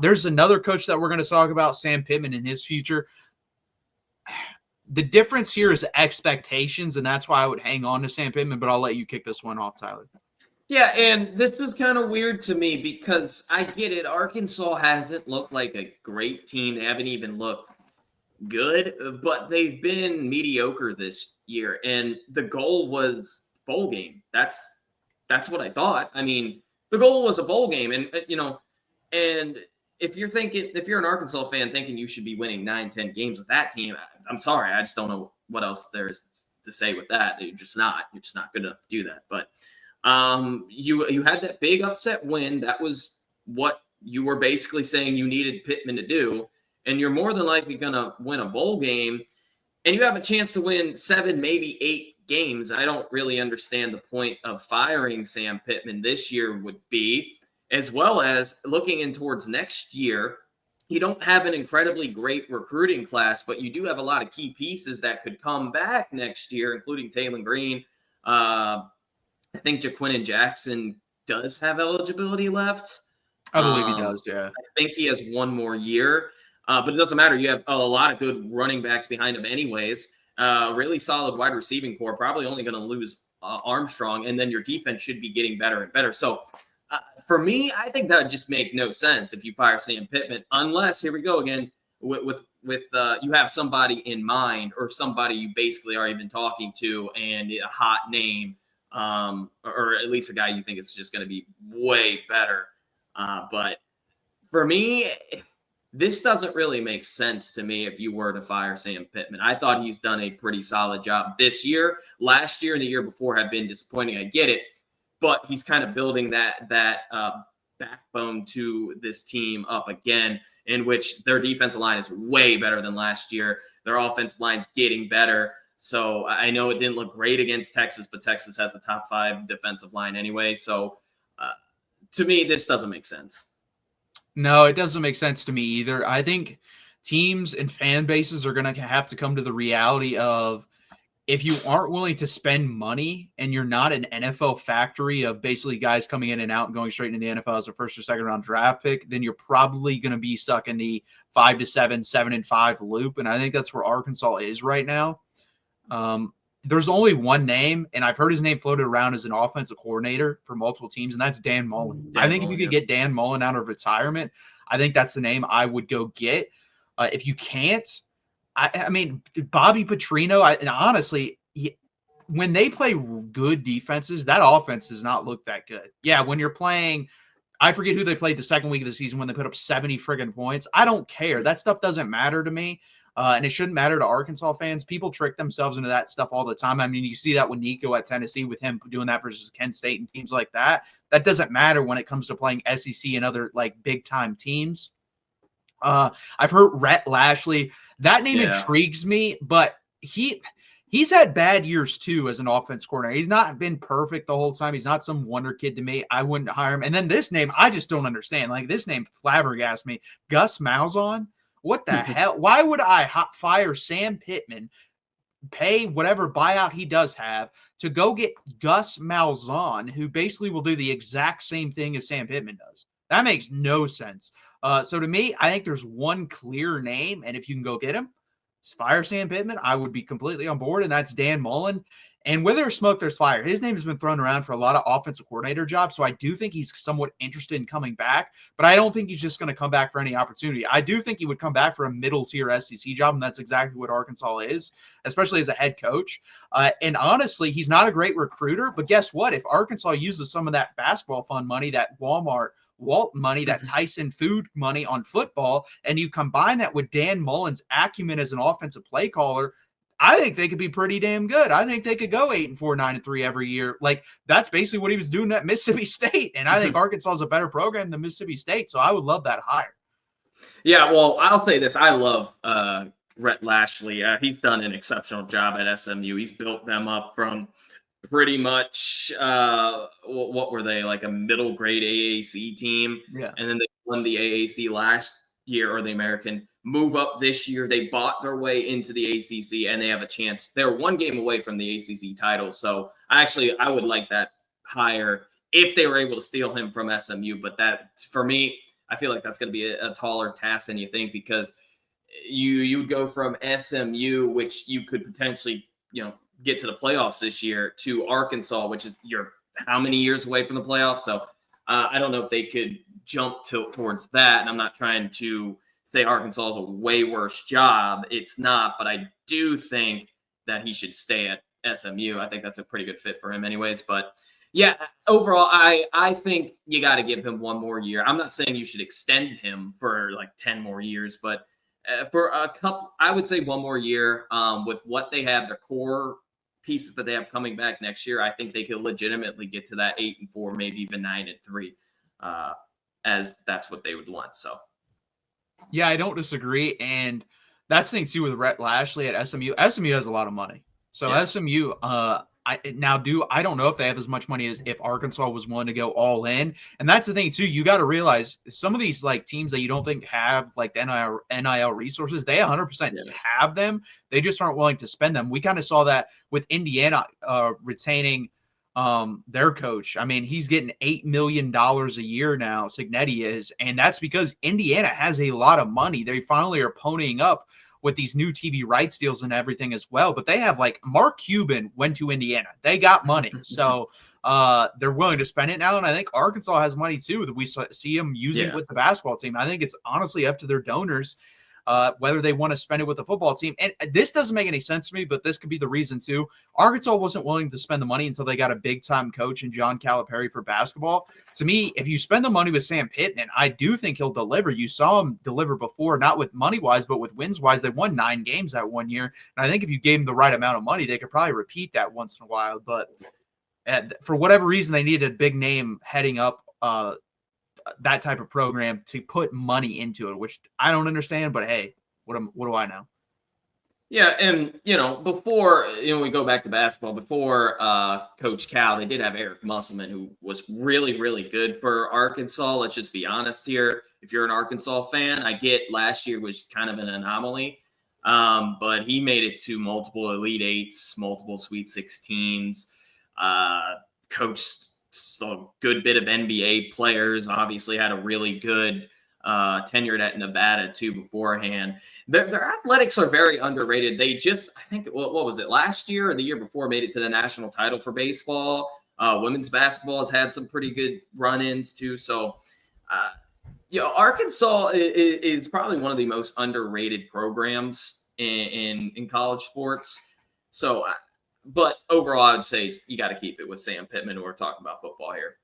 There's another coach that we're going to talk about, Sam Pittman, and his future. The difference here is expectations, and that's why I would hang on to Sam Pittman, but I'll let you kick this one off, Tyler. Yeah, and this was kind of weird to me because I get it. Arkansas hasn't looked like a great team. They haven't even looked good, but they've been mediocre this year. And the goal was bowl game. That's what I thought. I mean, the goal was a bowl game. And, and if you're an Arkansas fan thinking you should be winning 9-10 games with that team, I'm sorry. I just don't know what else there is to say with that. You're just not good enough to do that. But you had that big upset win. That was what you were basically saying you needed Pittman to do. And you're more than likely going to win a bowl game. And you have a chance to win 7, maybe 8 games. I don't really understand the point of firing Sam Pittman this year would be, as well as looking in towards next year. You don't have an incredibly great recruiting class, but you do have a lot of key pieces that could come back next year, including Taylor Green. I think Jaquin Jackson does have eligibility left. I believe he does, yeah. I think he has 1 more year, but it doesn't matter. You have a lot of good running backs behind him anyways. Really solid wide receiving core, probably only going to lose Armstrong, and then your defense should be getting better and better. So for me, I think that would just make no sense if you fire Sam Pittman, unless, here we go again, with you have somebody in mind or somebody you basically already been talking to and a hot name, or at least a guy you think is just going to be way better. But for me, this doesn't really make sense to me if you were to fire Sam Pittman. I thought he's done a pretty solid job this year. Last year and the year before have been disappointing. I get it, but he's kind of building that backbone to this team up again, in which their defensive line is way better than last year. Their offensive line's getting better. So I know it didn't look great against Texas, but Texas has a top 5 defensive line anyway. So to me, this doesn't make sense. No, it doesn't make sense to me either. I think teams and fan bases are going to have to come to the reality of, if you aren't willing to spend money and you're not an NFL factory of basically guys coming in and out and going straight into the NFL as a first or second round draft pick, then you're probably going to be stuck in the 5-7, 7-5 loop. And I think that's where Arkansas is right now. There's only one name, and I've heard his name floated around as an offensive coordinator for multiple teams, and that's Dan Mullen. I think if you could get Dan Mullen out of retirement, I think that's the name I would go get. If you can't, I mean, Bobby Petrino, and honestly, when they play good defenses, that offense does not look that good. Yeah, when you're playing, I forget who they played the second week of the season when they put up 70 friggin' points. I don't care. That stuff doesn't matter to me. And it shouldn't matter to Arkansas fans. People trick themselves into that stuff all the time. I mean, you see that with Nico at Tennessee, with him doing that versus Kent State and teams like that. That doesn't matter when it comes to playing SEC and other like big time teams. I've heard Rhett Lashley. That name intrigues me, but he's had bad years too as an offense coordinator. He's not been perfect the whole time. He's not some wonder kid to me. I wouldn't hire him. And then this name, I just don't understand. Like, this name flabbergasts me. Gus Malzahn. What the hell? Why would I fire Sam Pittman, pay whatever buyout he does have, to go get Gus Malzahn, who basically will do the exact same thing as Sam Pittman does? That makes no sense. So to me, I think there's one clear name, and if you can go get him, fire Sam Pittman, I would be completely on board, and that's Dan Mullen. And where there's smoke, there's fire. His name has been thrown around for a lot of offensive coordinator jobs, so I do think he's somewhat interested in coming back, but I don't think he's just going to come back for any opportunity. I do think he would come back for a middle-tier SEC job, and that's exactly what Arkansas is, especially as a head coach. And honestly, he's not a great recruiter, but guess what? If Arkansas uses some of that basketball fund money, that Walmart Walt money, that Tyson food money on football, and you combine that with Dan Mullen's acumen as an offensive play caller, I think they could be pretty damn good. I think they could go 8-4, 9-3 every year. Like, that's basically what he was doing at Mississippi State. And I think Arkansas is a better program than Mississippi State. So I would love that hire. Yeah, well, I'll say this. I love Rhett Lashley. He's done an exceptional job at SMU. He's built them up from pretty much, what were they, like a middle grade AAC team? Yeah. And then they won the AAC last year, or the American. Move up this year. They bought their way into the ACC, and they have a chance. They're one game away from the ACC title. So I would like that hire if they were able to steal him from SMU. But that, for me, I feel like that's going to be a taller task than you think, because you'd go from SMU, which you could potentially, get to the playoffs this year, to Arkansas, which is you're how many years away from the playoffs. So I don't know if they could jump towards that. And I'm not trying to say Arkansas is a way worse job. It's not, but I do think that he should stay at SMU. I think that's a pretty good fit for him anyways. But yeah, overall, I think you got to give him one more year. I'm not saying you should extend him for like 10 more years, but for a couple, I would say one more year, with what they have, the core pieces that they have coming back next year. I think they could legitimately get to that 8-4, maybe even 9-3, as that's what they would want. So Yeah, I don't disagree. And that's the thing too with Rhett Lashley at SMU. SMU has a lot of money. So yeah, SMU, I don't know if they have as much money as if Arkansas was willing to go all in. And that's the thing too. You got to realize some of these like teams that you don't think have like the NIL resources, they 100% yeah, have them. They just aren't willing to spend them. We kind of saw that with Indiana retaining their coach. I mean, he's getting $8 million a year now, Signetti is, and that's because Indiana has a lot of money. They finally are ponying up with these new TV rights deals and everything as well. But they have like Mark Cuban went to Indiana. They got money. So they're willing to spend it now. And I think Arkansas has money too that we see them using yeah. with the basketball team. I think it's honestly up to their donors whether they want to spend it with the football team. And this doesn't make any sense to me, but this could be the reason too. Arkansas wasn't willing to spend the money until they got a big-time coach in John Calipari for basketball. To me, if you spend the money with Sam Pittman, I do think he'll deliver. You saw him deliver before, not with money-wise, but with wins-wise. They won 9 games that one year. And I think if you gave them the right amount of money, they could probably repeat that once in a while. But for whatever reason, they needed a big name heading up that type of program to put money into it, which I don't understand, but hey, what do I know? Yeah, and before we go back to basketball, before Coach Cal, they did have Eric Musselman, who was really, really good for Arkansas. Let's just be honest here. If you're an Arkansas fan, I get last year was kind of an anomaly, but he made it to multiple Elite Eights, multiple Sweet 16s, coached a good bit of NBA players. Obviously, had a really good tenure at Nevada too beforehand. Their athletics are very underrated. They just, I think, what was it, last year or the year before, made it to the national title for baseball. Women's basketball has had some pretty good run-ins too. So, Arkansas is probably one of the most underrated programs in college sports. So, but overall, I would say you got to keep it with Sam Pittman. We're talking about football here.